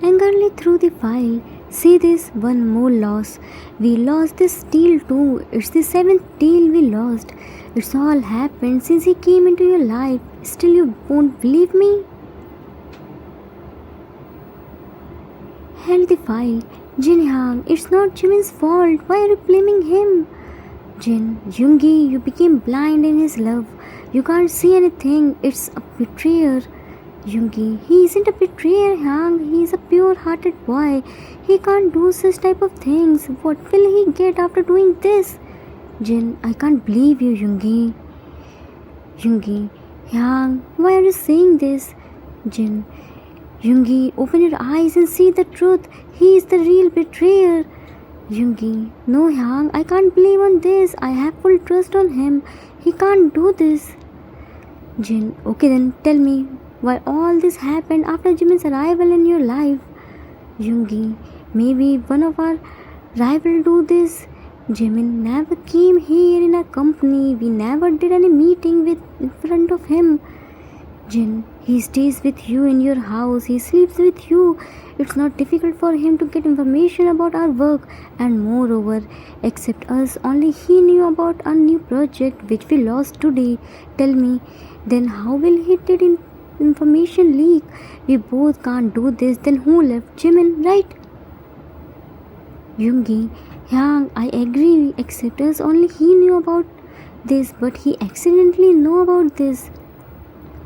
Angrily through the file, see this one more loss. We lost this deal too. It's the seventh deal we lost. It's all happened since he came into your life. Still, you won't believe me? Held the file. Jin Hyang, it's not Jimin's fault. Why are you blaming him? Jin, Yoongi, you became blind in his love. You can't see anything. It's a betrayer. Yoongi, he isn't a betrayer, Hyang. He is a pure-hearted boy. He can't do such type of things. What will he get after doing this? Jin, I can't believe you, Yoongi. Yoongi, Hyang, why are you saying this? Jin, Yoongi, open your eyes and see the truth. He is the real betrayer. Yoongi, no Hyang, I can't believe on this. I have full trust on him. He can't do this. Jin, okay then, tell me why all this happened after Jimin's arrival in your life. Yoongi, maybe one of our rival do this. Jimin never came here in our company. We never did any meeting with in front of him. Jin, he stays with you in your house. He sleeps with you. It's not difficult for him to get information about our work, and moreover, except us, only he knew about our new project which we lost today. Tell me, then how will he did information leak? We both can't do this. Then who left? Jimin, right? Yoongi, Hyang, I agree, except us, only he knew about this, but he accidentally know about this.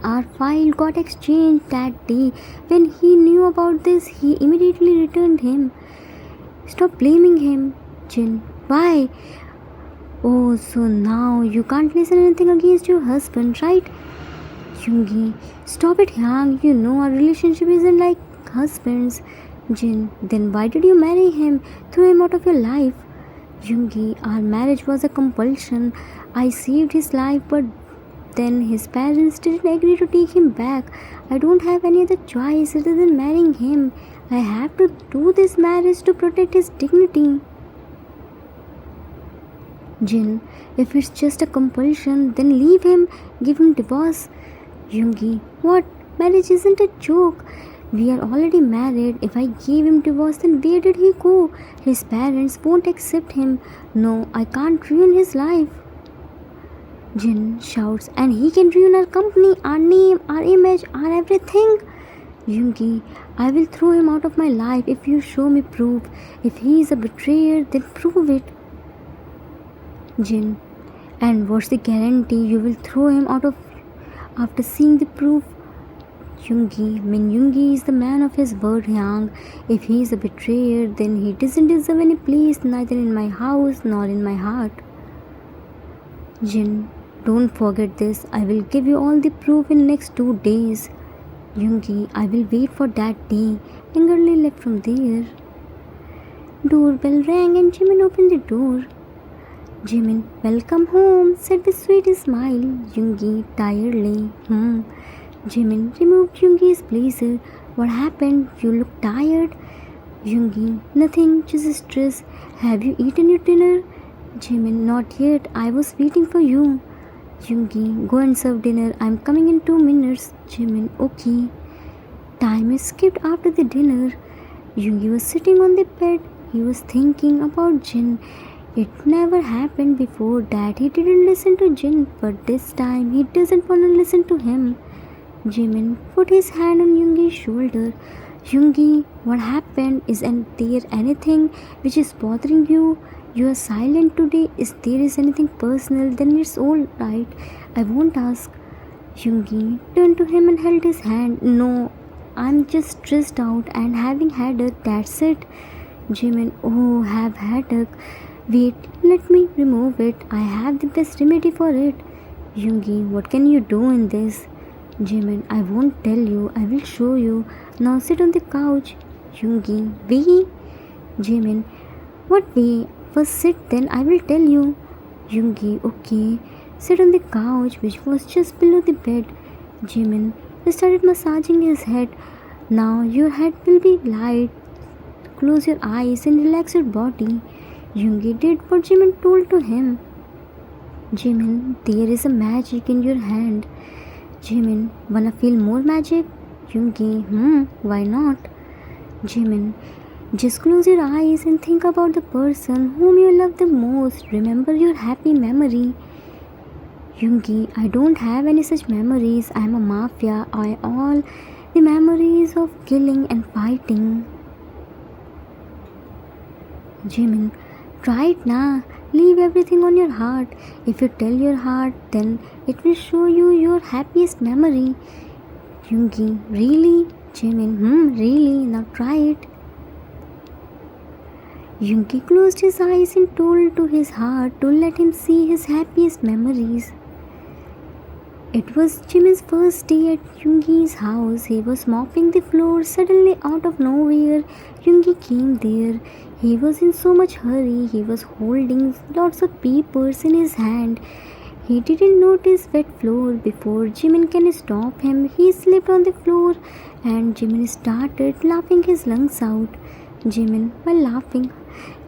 Our file got exchanged that day. When he knew about this, he immediately returned him. Stop blaming him, Jin. Why? Oh, so now you can't listen anything against your husband, right? Yoongi, stop it, Hyang. You know our relationship isn't like husbands. Jin, then why did you marry him? Throw him out of your life. Yoongi, our marriage was a compulsion. I saved his life, but then his parents didn't agree to take him back. I don't have any other choice other than marrying him. I have to do this marriage to protect his dignity. Jin, if it's just a compulsion, then leave him, give him divorce. Yoongi, what? Marriage isn't a joke. We are already married. If I gave him divorce, then where did he go? His parents won't accept him. No, I can't ruin his life. Jin shouts, and he can ruin our company, our name, our image, our everything. Yoongi, I will throw him out of my life if you show me proof. If he is a betrayer, then prove it. Jin, and what's the guarantee you will throw him out of after seeing the proof? Yoongi, Yoongi is the man of his word, Hyang. If he is a betrayer, then he doesn't deserve any place, neither in my house nor in my heart. Jin, don't forget this. I will give you all the proof in next 2 days. Yoongi, I will wait for that day. Angrily left from there. Doorbell rang and Jimin opened the door. Jimin, welcome home, said with sweet smile. Yoongi, tiredly. Jimin removed Yoongi's blazer. What happened? You look tired. Yoongi, nothing, just stress. Have you eaten your dinner? Jimin, not yet. I was waiting for you. Yoongi, go and serve dinner. I'm coming in 2 minutes. Jimin, okay. Time is skipped after the dinner. Yoongi was sitting on the bed. He was thinking about Jin. It never happened before that he didn't listen to Jin, but this time he doesn't want to listen to him. Jimin put his hand on Yoongi's shoulder. Yoongi, what happened? Isn't there anything which is bothering you? You are silent today. If there is anything personal, then it's all right. I won't ask. Yoongi turned to him and held his hand. No, I'm just stressed out and having headache. That's it. Jimin, oh, have headache. Wait, let me remove it. I have the best remedy for it. Yoongi, what can you do in this? Jimin, I won't tell you. I will show you. Now sit on the couch. Yoongi, we? Jimin, what way? First sit, then I will tell you. Yoongi, okay. Sit on the couch, which was just below the bed. Jimin started massaging his head. Now your head will be light. Close your eyes and relax your body. Yoongi did what Jimin told to him. Jimin, there is a magic in your hand. Jimin, wanna feel more magic? Yoongi, why not? Jimin, just close your eyes and think about the person whom you love the most. Remember your happy memory. Yoongi, I don't have any such memories. I'm a mafia. I all the memories of killing and fighting. Jimin, try it now. Leave everything on your heart. If you tell your heart, then it will show you your happiest memory. Yoongi, really? Jimin, really? Now try it. Yoongi closed his eyes and told to his heart to let him see his happiest memories. It was Jimin's first day at Yoongi's house. He was mopping the floor. Suddenly, out of nowhere, Yoongi came there. He was in so much hurry. He was holding lots of papers in his hand. He didn't notice wet floor before Jimin can stop him. He slipped on the floor and Jimin started laughing his lungs out. Jimin, while laughing,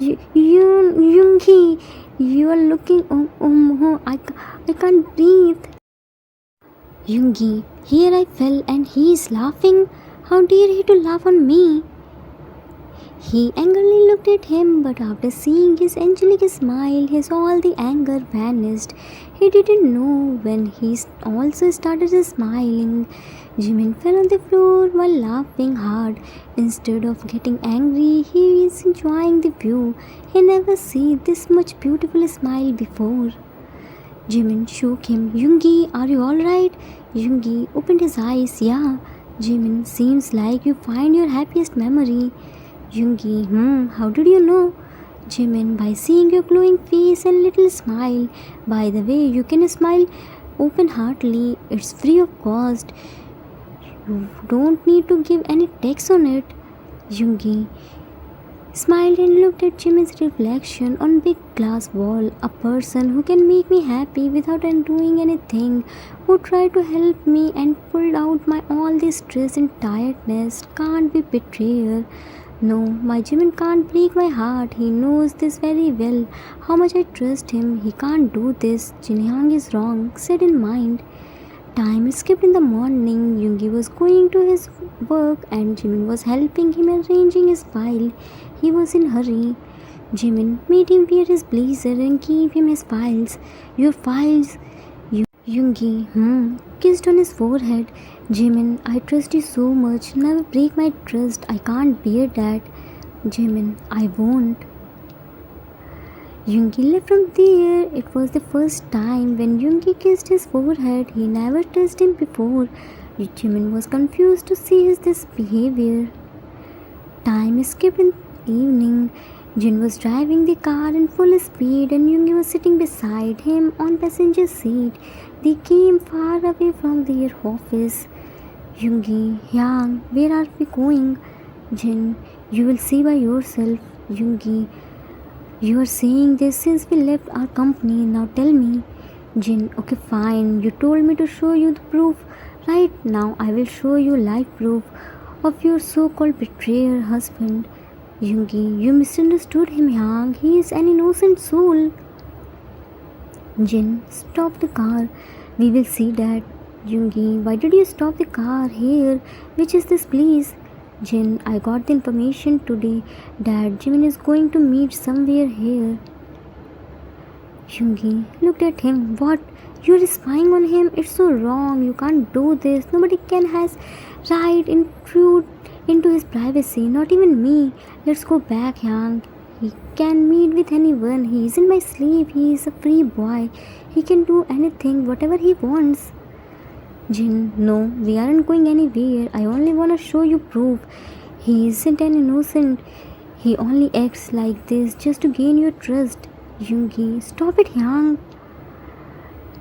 Yoongi, you are looking, I can't breathe. Yoongi, here I fell and he is laughing. How dare he to laugh on me? He angrily looked at him, but after seeing his angelic smile, his all the anger vanished. He didn't know when he also started smiling. Jimin fell on the floor while laughing hard. Instead of getting angry, he is enjoying the view. He never seen this much beautiful smile before. Jimin shook him. Yoongi, are you alright? Yoongi opened his eyes. Yeah. Jimin, seems like you find your happiest memory. Yoongi, how did you know? Jimin, by seeing your glowing face and little smile. By the way, you can smile open-heartedly. It's free of cost. You don't need to give any tax on it. Yoongi smiled and looked at Jimin's reflection on big glass wall. A person who can make me happy without doing anything, who tried to help me and pulled out my all this stress and tiredness, can't be betrayer. No, my Jimin can't break my heart. He knows this very well. How much I trust him. He can't do this. Jinhyang is wrong, said in mind. Time skipped in the morning. Yoongi was going to his work and Jimin was helping him arranging his file. He was in hurry. Jimin made him wear his blazer and gave him his files. Your files? Yoongi, kissed on his forehead. Jimin, I trust you so much. Never break my trust. I can't bear that. Jimin, I won't. Yoongi left from there. It was the first time when Yoongi kissed his forehead. He never touched him before. Jimin was confused to see his this behavior. Time skipped in evening. Jin was driving the car in full speed and Yoongi was sitting beside him on passenger seat. They came far away from their office. Yoongi, Hyang, where are we going? Jin, you will see by yourself. Yoongi, you are saying this since we left our company. Now tell me. Jin, okay fine. You told me to show you the proof. Right now I will show you live proof of your so-called betrayer husband. Yoongi, you misunderstood him, Hyang. He is an innocent soul. Jin, stop the car. We will see that. Yoongi, why did you stop the car here? Which is this place? Jin, I got the information today that Jimin is going to meet somewhere here. Yoongi looked at him. What? You are spying on him? It's so wrong. You can't do this. Nobody can has right intrude into his privacy. Not even me. Let's go back, Hyang. He can meet with anyone. He isn't my slave. He is a free boy. He can do anything, whatever he wants. Jin, no, we aren't going anywhere. I only want to show you proof. He isn't an innocent. He only acts like this just to gain your trust. Yoongi, stop it, Hyang.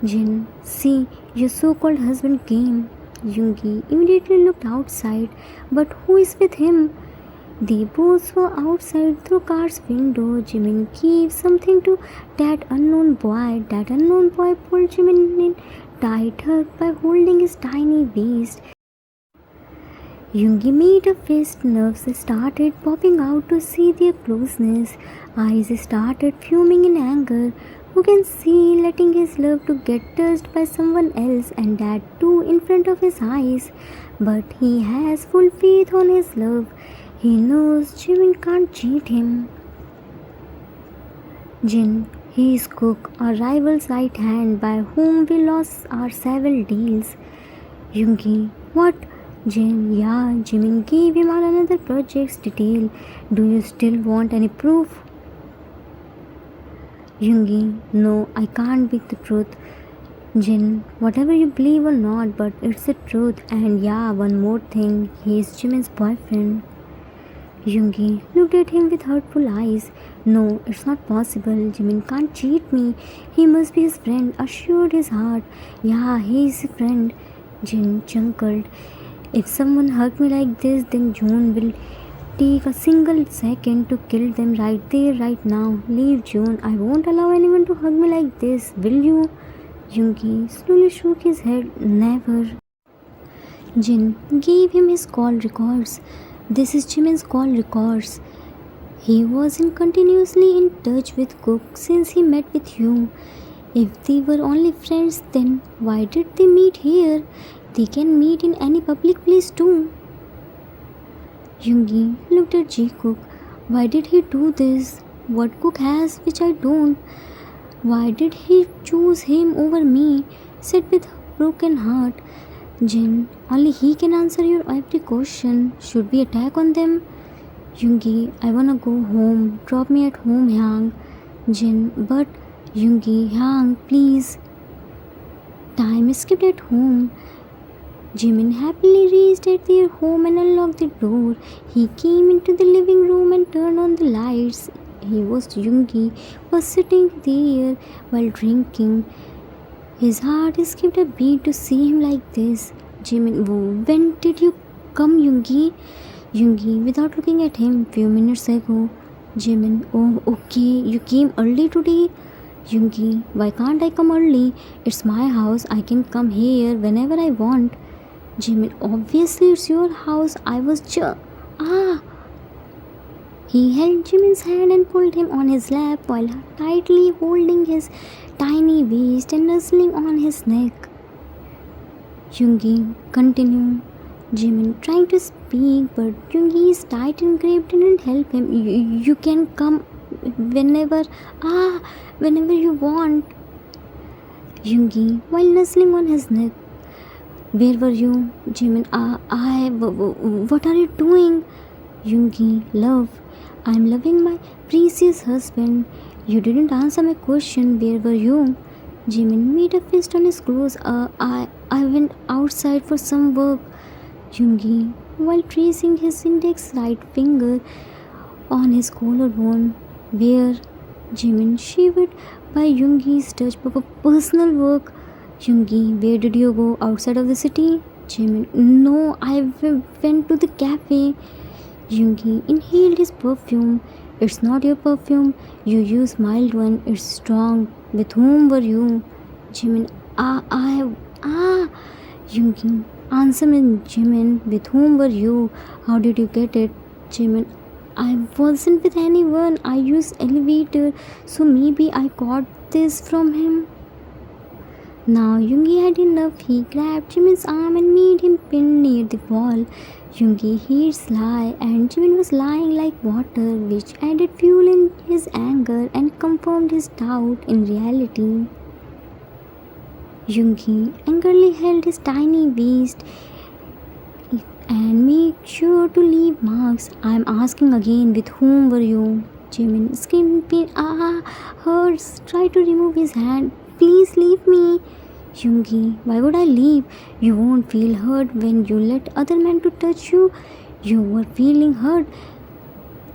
Jin, see, your so-called husband came. Yoongi immediately looked outside, but who is with him? They both were outside through car's window. Jimin gave something to that unknown boy. That unknown boy pulled Jimin in tighter by holding his tiny waist. Yoongi made a fist. Nerves started popping out to see their closeness. Eyes started fuming in anger. Who can see letting his love to get touched by someone else, and that too in front of his eyes? But he has full faith on his love. He knows Jimin can't cheat him. Jin, he is Cook, our rival's right hand by whom we lost our several deals. Yoongi, what? Jin, yeah, Jimin gave him all another project's detail. Do you still want any proof? Yoongi, no, I can't be the truth. Jin, whatever you believe or not, but it's the truth. And yeah, one more thing, he is Jimin's boyfriend. Yoongi looked at him with hurtful eyes. No, it's not possible. Jimin can't cheat me. He must be his friend, assured his heart. Yeah, he is a friend. Jin chuckled. If someone hugged me like this, then June will take a single second to kill them right there, right now. Leave June. I won't allow anyone to hug me like this. Will you? Yoongi slowly shook his head. Never. Jin gave him his call records. This is Jimin's call records. He wasn't continuously in touch with Cook since he met with you. If they were only friends, then why did they meet here? They can meet in any public place too. Yoongi looked at Ji-Cook. Why did he do this? What Cook has which I don't? Why did he choose him over me? Said with broken heart. Jin, only he can answer your every question. Should we attack on them? Yoongi, I wanna go home. Drop me at home, Hyang. Jin, but Yoongi, Hyang, please. Time skipped at home. Jimin happily reached at their home and unlocked the door. He came into the living room and turned on the lights. Yoongi was sitting there while drinking. His heart skipped a beat to see him like this. Jimin, when did you come, Yoongi? Yoongi, without looking at him, few minutes ago. Jimin, oh, okay, you came early today? Yoongi, why can't I come early? It's my house, I can come here whenever I want. Jimin, obviously it's your house, I was just... He held Jimin's hand and pulled him on his lap while tightly holding his tiny waist and nuzzling on his neck. Yoongi, continue. Jimin trying to speak, but Yoongi's tight and grip didn't help him. You can come whenever you want. Yoongi, while nuzzling on his neck. Where were you? Jimin, what are you doing? Yoongi, love. I'm loving my precious husband. You didn't answer my question. Where were you? Jimin made a fist on his clothes. I went outside for some work. Yoongi, while tracing his index right finger on his collarbone. Where? Jimin shivered by Yoongi's touch. Personal work. Yoongi, where did you go? Outside of the city? Jimin, no, I went to the cafe. Yoongi inhaled his perfume. It's not your perfume. You use mild one. It's strong. With whom were you? Jimin, Yoongi, answer me, Jimin. With whom were you? How did you get it? Jimin, I wasn't with anyone. I used elevator. So maybe I got this from him. Now Yoongi had enough. He grabbed Jimin's arm and made him pin near the wall. Yoongi heard lie and Jimin was lying like water, which added fuel in his anger and confirmed his doubt in reality. Yoongi angrily held his tiny waist and made sure to leave marks. I'm asking again, with whom were you? Jimin screamed in pain. Hurts. Try to remove his hand. Please leave me. Yoongi, why would I leave? You won't feel hurt when you let other men to touch you. You were feeling hurt.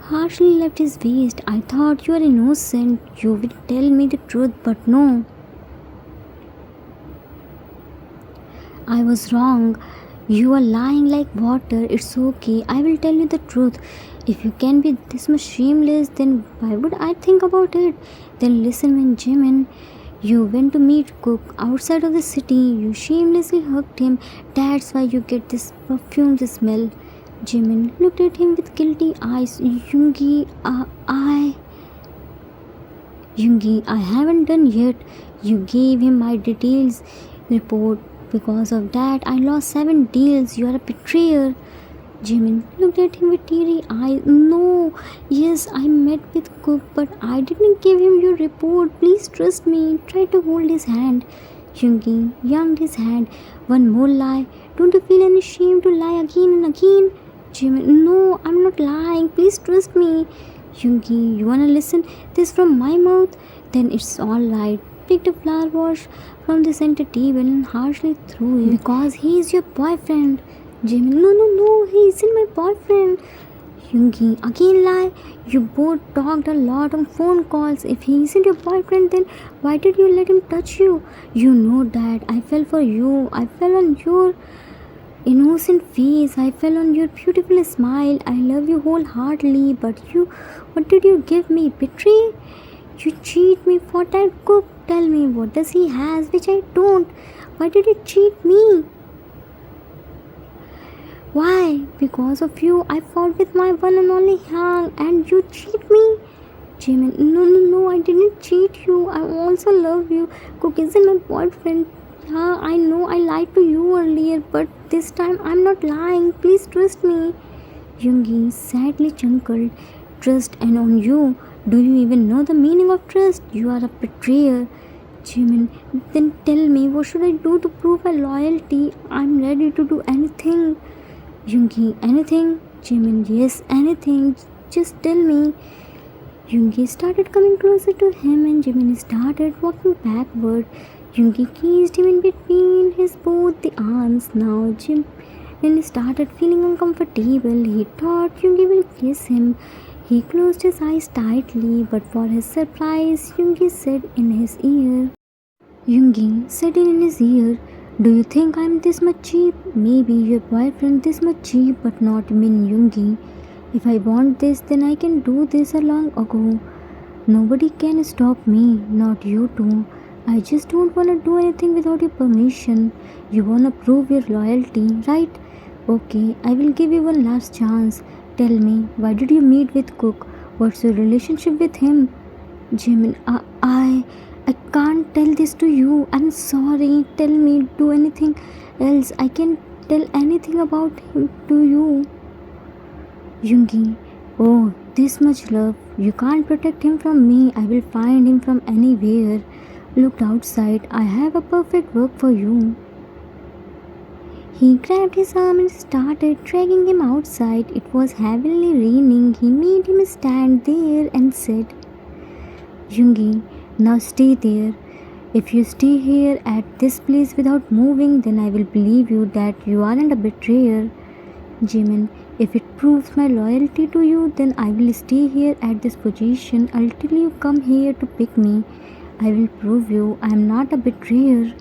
Harshly left his waist. I thought you were innocent. You will tell me the truth, but no. I was wrong. You are lying like water. It's okay. I will tell you the truth. If you can be this much shameless, then why would I think about it? Then listen, when Jimin, you went to meet Cook outside of the city. You shamelessly hugged him. That's why you get this perfume, the smell. Jimin looked at him with guilty eyes. Yoongi, I haven't done yet. You gave him my details report. Because of that, I lost 7 deals. You are a betrayer. Jimin looked at him with teary eyes. No, yes, I met with Cook, but I didn't give him your report. Please trust me. Try to hold his hand. Yoongi yanked his hand. One more lie. Don't you feel any shame to lie again and again? Jimin, no, I'm not lying. Please trust me. Yoongi, you wanna listen this from my mouth? Then it's alright. Picked a flower wash from the center table and harshly threw it. Because he is your boyfriend. Jimin, no, no, no, he isn't my boyfriend. Yoongi, again lie. You both talked a lot on phone calls. If he isn't your boyfriend, then why did you let him touch you? You know that I fell for you. I fell on your innocent face. I fell on your beautiful smile. I love you wholeheartedly. But you, what did you give me? Betray? You cheat me for that Cook. Tell me, what does he has which I don't? Why did you cheat me? Why? Because of you, I fought with my one and only Hang, and you cheat me? Jimin, no, no, no, I didn't cheat you. I also love you. Cook isn't my boyfriend. Yeah, I know I lied to you earlier, but this time I'm not lying. Please trust me. Yoongi sadly chuckled. Trust and on you. Do you even know the meaning of trust? You are a betrayer. Jimin, then tell me, what should I do to prove my loyalty? I'm ready to do anything. Yoongi, anything? Jimin, yes, anything. Just tell me. Yoongi started coming closer to him and Jimin started walking backward. Yoongi kissed him in between his both the arms. Now Jimin started feeling uncomfortable. He thought Yoongi will kiss him. He closed his eyes tightly, but for his surprise, Yoongi said in his ear, do you think I'm this much cheap? Maybe your boyfriend this much cheap, but not Min Yoongi. If I want this, then I can do this a long ago. Nobody can stop me, not you two. I just don't wanna do anything without your permission. You wanna prove your loyalty, right? Okay, I will give you one last chance. Tell me, why did you meet with Cook? What's your relationship with him? Jimin, I can't tell this to you. I'm sorry. Tell me, do anything else. I can tell anything about him to you. Yoongi, oh, this much love. You can't protect him from me. I will find him from anywhere. Looked outside. I have a perfect work for you. He grabbed his arm and started dragging him outside. It was heavily raining. He made him stand there and said, Yoongi, now stay there. If you stay here at this place without moving, then I will believe you that you aren't a betrayer. Jimin, if it proves my loyalty to you, then I will stay here at this position until you come here to pick me. I will prove you I am not a betrayer.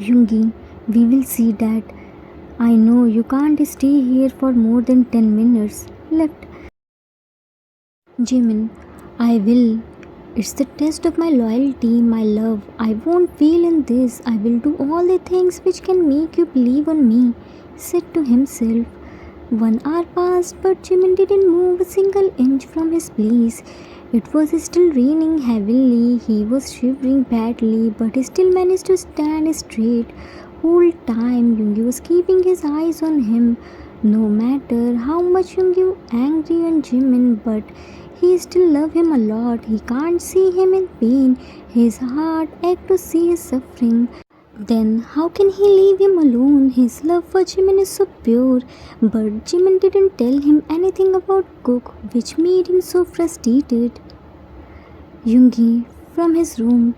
Yoongi, we will see that. I know you can't stay here for more than 10 minutes left. Jimin, I will. It's the test of my loyalty, my love. I won't fail in this. I will do all the things which can make you believe on me, said to himself. 1 hour passed, but Jimin didn't move a single inch from his place. It was still raining heavily. He was shivering badly, but he still managed to stand straight. Whole time, Yoongi was keeping his eyes on him. No matter how much Yoongi was angry on Jimin, but he still loved him a lot. He can't see him in pain. His heart ached to see his suffering. Then how can he leave him alone? His love for Jimin is so pure. But Jimin didn't tell him anything about Cook, which made him so frustrated. Yoongi, from his room,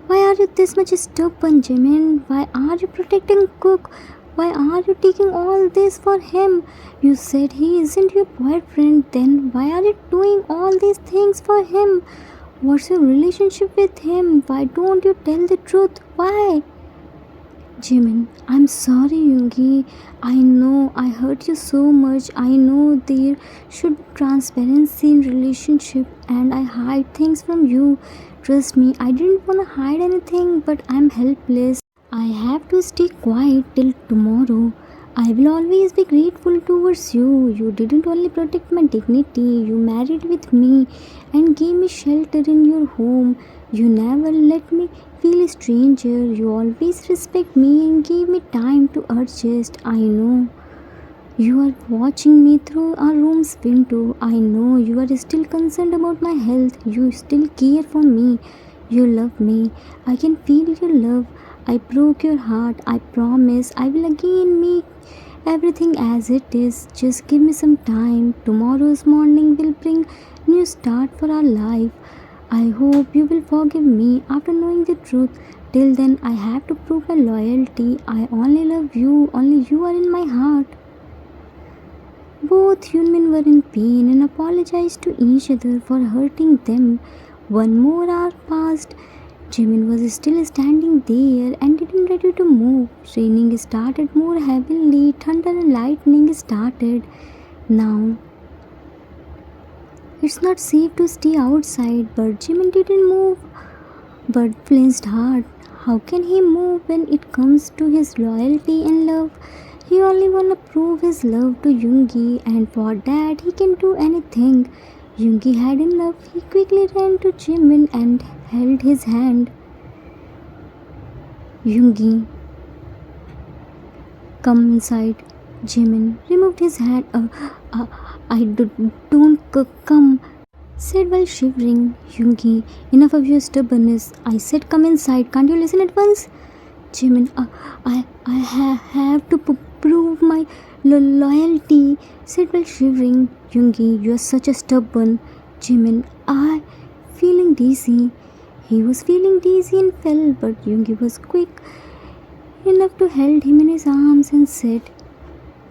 why are you this much stubborn, Jimin? Why are you protecting Cook? Why are you taking all this for him? You said he isn't your boyfriend. Then why are you doing all these things for him? What's your relationship with him? Why don't you tell the truth? Why? Jimin, I'm sorry, Yoongi. I know I hurt you so much. I know there should be transparency in relationship and I hide things from you. Trust me, I didn't want to hide anything, but I'm helpless. I have to stay quiet till tomorrow. I will always be grateful towards you. You didn't only protect my dignity, you married with me and gave me shelter in your home. You never let me feel a stranger. You always respect me and gave me time to adjust. I know. You are watching me through our room's window. I know you are still concerned about my health. You still care for me. You love me. I can feel your love. I broke your heart. I promise I will again make everything as it is. Just give me some time. Tomorrow's morning will bring new start for our life. I hope you will forgive me after knowing the truth. Till then, I have to prove my loyalty. I only love you. Only you are in my heart. Both human were in pain and apologized to each other for hurting them. One more hour passed. Jimin was still standing there and didn't ready to move. Raining started more heavily. Thunder and lightning started. Now it's not safe to stay outside, but Jimin didn't move. But flinched hard. How can he move when it comes to his loyalty and love? He only wanna prove his love to Yoongi, and for that he can do anything. Yoongi had enough. He quickly ran to Jimin and held his hand. Yoongi, come inside. Jimin removed his hand. Don't come, said while shivering. Yoongi, enough of your stubbornness. I said come inside. Can't you listen at once? Jimin, have to prove my loyalty, said while shivering. Yoongi, you are such a stubborn. Jimin, I feeling dizzy. He was feeling dizzy and fell, but Yoongi was quick enough to hold him in his arms and said,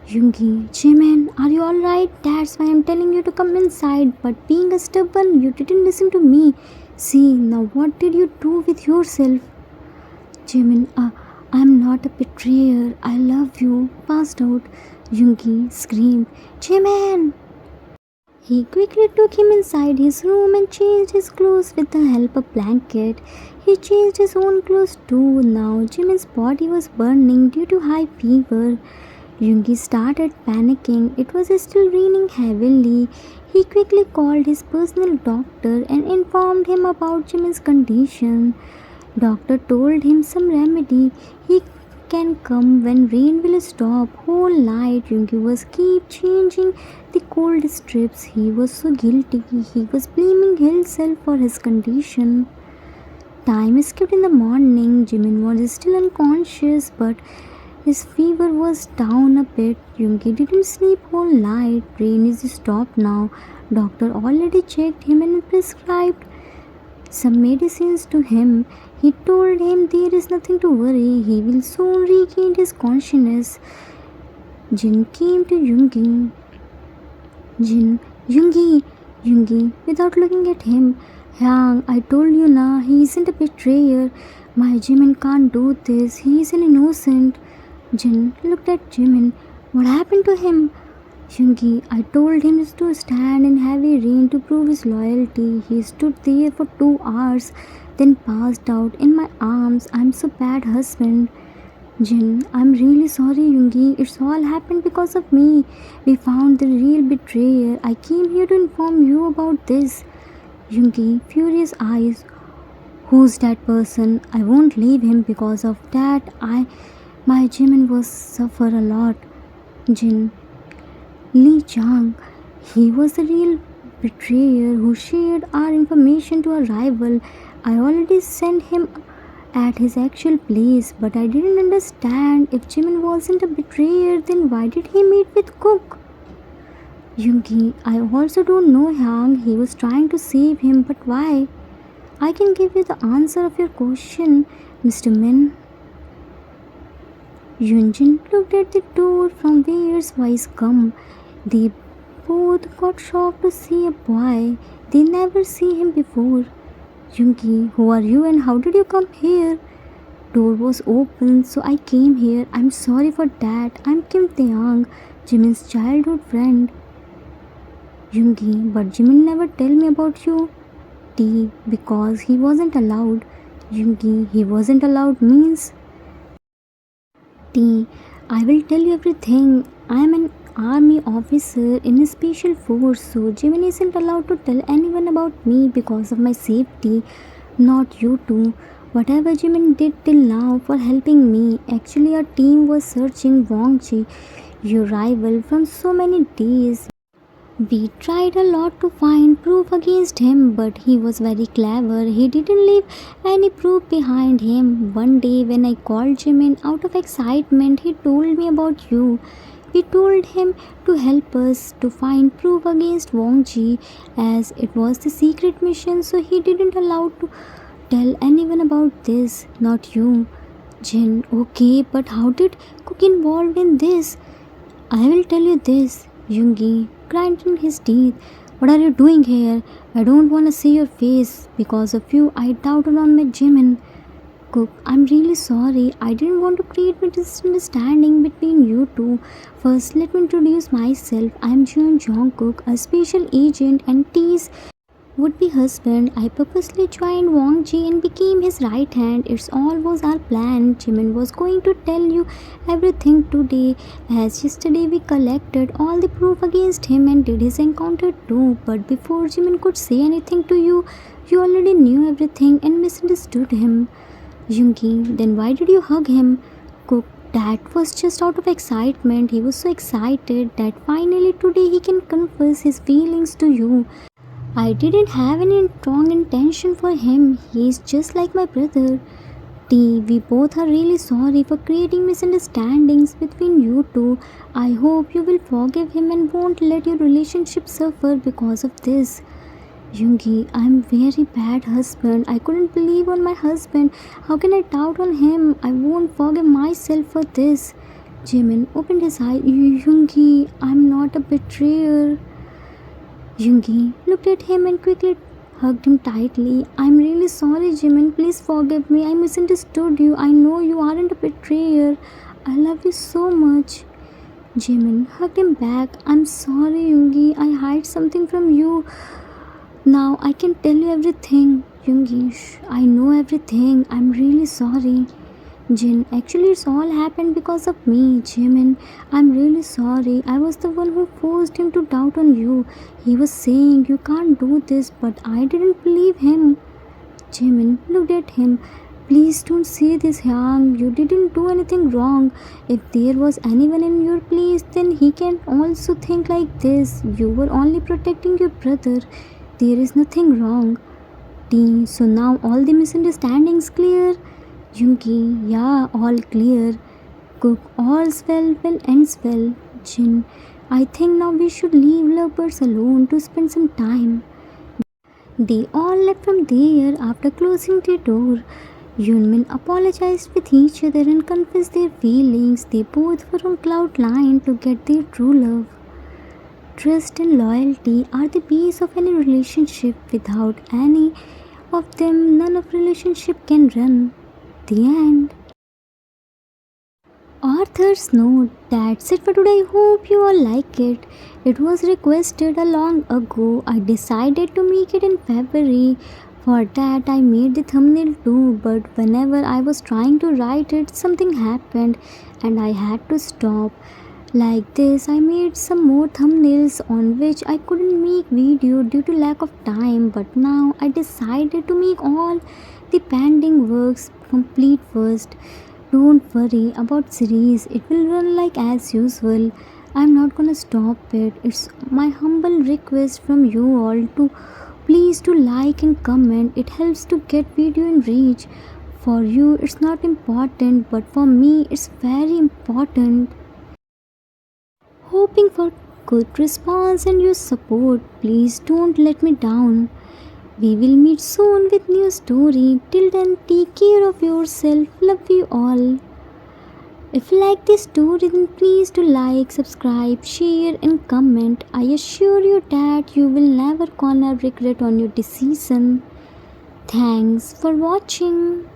Yoongi, Jimin, are you alright? That's why I'm telling you to come inside, but being a stubborn, you didn't listen to me. See, now what did you do with yourself? Jimin, I'm not a betrayer. I love you. Passed out. Yoongi screamed, Jimin! He quickly took him inside his room and changed his clothes with the help of blanket. He changed his own clothes too. Now Jimin's body was burning due to high fever. Yoongi started panicking. It was still raining heavily. He quickly called his personal doctor and informed him about Jimin's condition. Doctor told him some remedy. He can come when rain will stop. Whole night Yoongi was keep changing the cold strips. He was so guilty. He was blaming himself for his condition. Time skipped in the morning. Jimin was still unconscious, but his fever was down a bit. Yoongi didn't sleep whole night. Rain is stopped now. Doctor already checked him and prescribed some medicines to him. He told him there is nothing to worry. He will soon regain his consciousness. Jin came to Yoongi. Jin, Yoongi, without looking at him. Yang, I told you na, he isn't a betrayer. My Jimin can't do this. He is an innocent. Jin looked at Jimin. What happened to him? Yoongi, I told him to stand in heavy rain to prove his loyalty. He stood there for 2 hours, then passed out in my arms. I'm so bad husband. Jin, I'm really sorry, Yoongi. It's all happened because of me. We found the real betrayer. I came here to inform you about this. Yoongi, furious eyes. Who's that person? I won't leave him because of that. My Jimin was suffer a lot. Jin, Lee Chang. He was the real betrayer who shared our information to a rival. I already sent him at his actual place, but I didn't understand. If Jimin wasn't a betrayer, then why did he meet with Cook? Yoongi, I also don't know, Yang. He was trying to save him, but why? I can give you the answer of your question, Mr. Min. Yoonjin looked at the door from where his voice come. They both got shocked to see a boy. They never see him before. Yoongi, who are you and how did you come here? Door was open, so I came here. I'm sorry for that. I'm Kim Taeyang, Jimin's childhood friend. Yoongi, but Jimin never tell me about you. T, because he wasn't allowed. Yoongi, he wasn't allowed means? T, I will tell you everything. I am an army officer in a special force, so Jimin isn't allowed to tell anyone about me because of my safety. Not you two. Whatever Jimin did till now for helping me, actually our team was searching Wong Chi. your rival from so many days. We tried a lot to find proof against him, but he was very clever. He didn't leave any proof behind him. One day, when I called Jimin out of excitement, he told me about you. We told him to help us to find proof against Wang Ji, as it was the secret mission, so he didn't allow to tell anyone about this, not you. Jin, okay, but how did Cook involved in this? I will tell you this. Yoongi grinding his teeth. What are you doing here? I don't want to see your face. Because of you, I doubted on my Jimin. Cook, I'm really sorry. I didn't want to create misunderstanding between you two. First, let me introduce myself. I'm Jeon Jungkook, a special agent and T's would-be husband. I purposely joined Wang Ji and became his right hand. It's all was our plan. Jimin was going to tell you everything today, as yesterday we collected all the proof against him and did his encounter too. But before Jimin could say anything to you, you already knew everything and misunderstood him. Yoongi, then why did you hug him? Cook, that was just out of excitement. He was so excited that finally today he can confess his feelings to you. I didn't have any strong intention for him. He is just like my brother. T, we both are really sorry for creating misunderstandings between you two. I hope you will forgive him and won't let your relationship suffer because of this. Yoongi, I'm very bad husband. I couldn't believe on my husband. How can I doubt on him? I won't forgive myself for this. Jimin opened his eye. Yoongi, I'm not a betrayer. Yoongi looked at him and quickly hugged him tightly. I'm really sorry, Jimin. Please forgive me. I misunderstood you. I know you aren't a betrayer. I love you so much. Jimin hugged him back. I'm sorry, Yoongi. I hide something from you. Now I can tell you everything. Yoongi, I know everything. I'm really sorry. Jin, actually it's all happened because of me. Jimin, I'm really sorry. I was the one who forced him to doubt on you. He was saying you can't do this, but I didn't believe him. Jimin looked at him. Please don't say this, Hyang. You didn't do anything wrong. If there was anyone in your place, then he can also think like this. You were only protecting your brother. There is nothing wrong. T, so now all the misunderstandings clear? Yoongi, yeah, all clear. Cook, all's well, well ends well. Jin, I think now we should leave lovebirds alone to spend some time. They all left from there after closing the door. Yoonmin apologized with each other and confessed their feelings. They both were on cloud nine to get their true love. Trust and loyalty are the base of any relationship. Without any of them, none of relationship can run. The end. Author's note. That's it for today. I hope you all like it. It was requested a long ago. I decided to make it in February. For that I made the thumbnail too, but whenever I was trying to write it, something happened and I had to stop. Like this, I made some more thumbnails on which I couldn't make video due to lack of time, but now I decided to make all the pending works complete first. Don't worry about series, it will run like as usual. I'm not gonna stop it. It's my humble request from you all to please to like and comment. It helps to get video in reach. For you it's not important, but for me it's very important. Hoping for good response and your support. Please don't let me down. We will meet soon with new story. Till then, take care of yourself. Love you all. If you like this story, then please do like, subscribe, share and comment. I assure you that you will never gonna regret on your decision. Thanks for watching.